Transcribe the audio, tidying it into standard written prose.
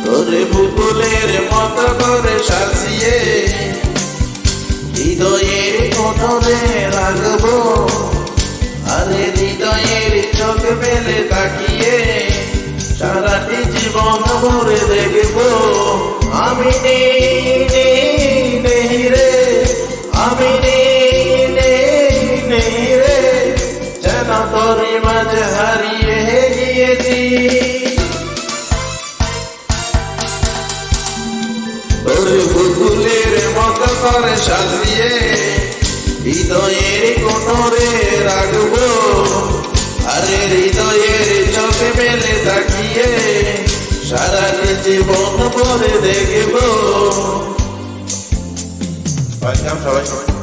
তোরে বুকুলের মতো করে সাজিয়ে হৃদয়ের কোণরে রাখবো, আরে হৃদয়ের চোখ মেলে তাকিয়ে সারাটি জীবন ভরে দেখবো। আমি নেই রে, আমি নেই রে, যেন তোর মাঝে হারিয়ে গিয়েছি। তোর বুকুলের মতো করে সাজিয়ে হৃদয়ের কোণরে রাখবো, আরে হৃদয়ের চোখে মেলে তাকিয়ে সারাটি জীবন ভরে দেখবো। সবাই